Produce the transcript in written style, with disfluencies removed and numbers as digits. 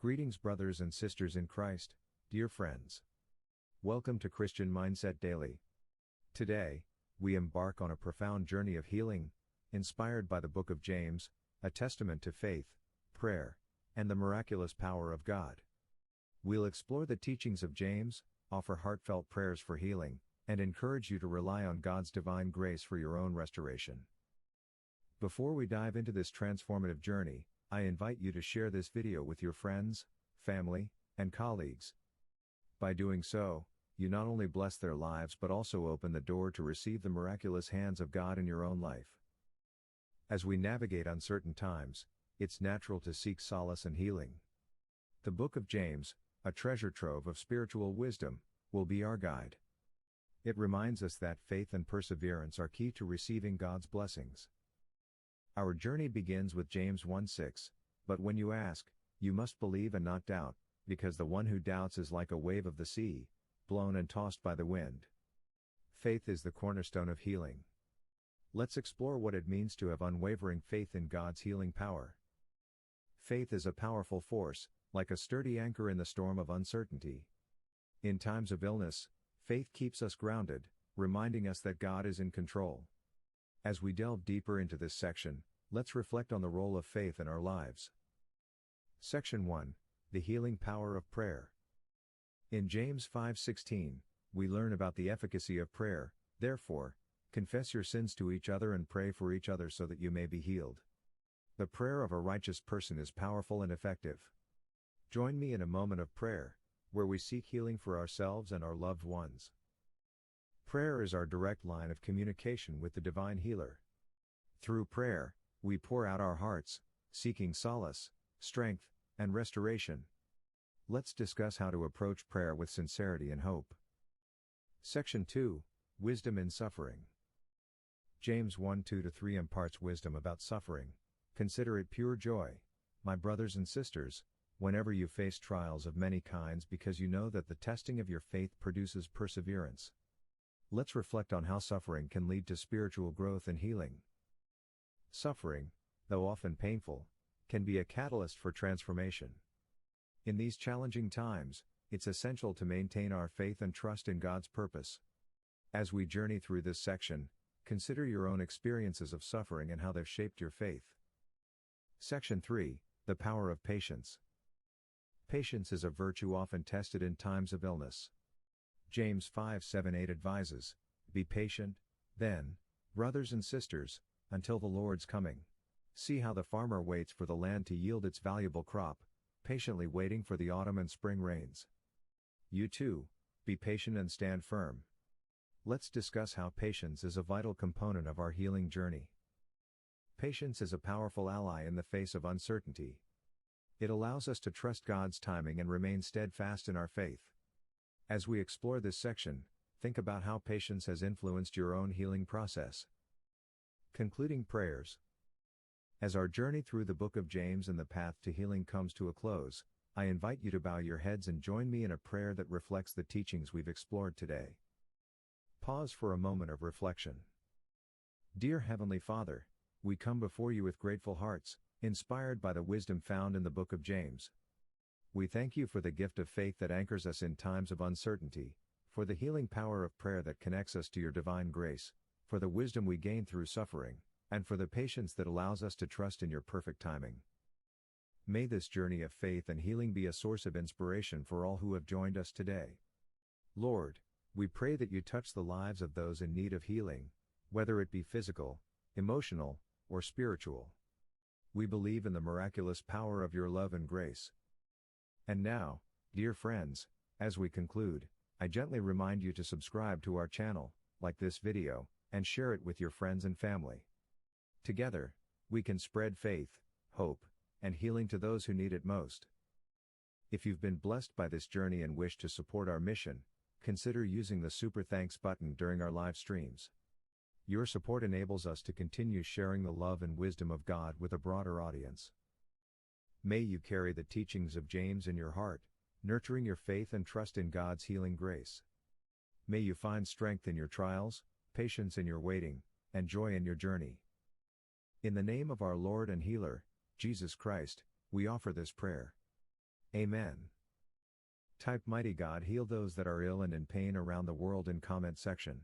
Greetings, brothers and sisters in Christ, dear friends. Welcome to Christian Mindset Daily. Today, we embark on a profound journey of healing, inspired by the book of James, a testament to faith, prayer, and the miraculous power of God. We'll explore the teachings of James, offer heartfelt prayers for healing, and encourage you to rely on God's divine grace for your own restoration. Before we dive into this transformative journey, I invite you to share this video with your friends, family, and colleagues. By doing so, you not only bless their lives but also open the door to receive the miraculous hands of God in your own life. As we navigate uncertain times, it's natural to seek solace and healing. The book of James, a treasure trove of spiritual wisdom, will be our guide. It reminds us that faith and perseverance are key to receiving God's blessings. Our journey begins with James 1:6, "But when you ask, you must believe and not doubt, because the one who doubts is like a wave of the sea, blown and tossed by the wind." Faith is the cornerstone of healing. Let's explore what it means to have unwavering faith in God's healing power. Faith is a powerful force, like a sturdy anchor in the storm of uncertainty. In times of illness, faith keeps us grounded, reminding us that God is in control. As we delve deeper into this section, let's reflect on the role of faith in our lives. Section 1: The Healing Power of Prayer. In James 5:16, we learn about the efficacy of prayer. "Therefore, confess your sins to each other and pray for each other so that you may be healed." The prayer of a righteous person is powerful and effective. Join me in a moment of prayer, where we seek healing for ourselves and our loved ones. Prayer is our direct line of communication with the divine healer. Through prayer, we pour out our hearts, seeking solace, strength, and restoration. Let's discuss how to approach prayer with sincerity and hope. Section 2: Wisdom in Suffering. James 1:2-3 imparts wisdom about suffering. "Consider it pure joy, my brothers and sisters, whenever you face trials of many kinds, because you know that the testing of your faith produces perseverance." Let's reflect on how suffering can lead to spiritual growth and healing. Suffering, though often painful, can be a catalyst for transformation. In these challenging times, it's essential to maintain our faith and trust in God's purpose. As we journey through this section, consider your own experiences of suffering and how they've shaped your faith. Section 3: The Power of Patience. Patience is a virtue often tested in times of illness. James 5:7-8 advises, "Be patient, then, brothers and sisters, until the Lord's coming. See how the farmer waits for the land to yield its valuable crop, patiently waiting for the autumn and spring rains. You too, be patient and stand firm." Let's discuss how patience is a vital component of our healing journey. Patience is a powerful ally in the face of uncertainty. It allows us to trust God's timing and remain steadfast in our faith. As we explore this section, think about how patience has influenced your own healing process. Concluding prayers. As our journey through the book of James and the path to healing comes to a close, I invite you to bow your heads and join me in a prayer that reflects the teachings we've explored today. Pause for a moment of reflection. Dear Heavenly Father, we come before you with grateful hearts, inspired by the wisdom found in the book of James. We thank you for the gift of faith that anchors us in times of uncertainty, for the healing power of prayer that connects us to your divine grace, for the wisdom we gain through suffering, and for the patience that allows us to trust in your perfect timing. May this journey of faith and healing be a source of inspiration for all who have joined us today. Lord, we pray that you touch the lives of those in need of healing, whether it be physical, emotional, or spiritual. We believe in the miraculous power of your love and grace. And now, dear friends, as we conclude, I gently remind you to subscribe to our channel, like this video, and share it with your friends and family. Together, we can spread faith, hope, and healing to those who need it most. If you've been blessed by this journey and wish to support our mission, consider using the Super Thanks button during our live streams. Your support enables us to continue sharing the love and wisdom of God with a broader audience. May you carry the teachings of James in your heart, nurturing your faith and trust in God's healing grace. May you find strength in your trials, patience in your waiting, and joy in your journey. In the name of our Lord and Healer, Jesus Christ, we offer this prayer. Amen. Type Mighty God heal those that are ill and in pain around the world in comment section.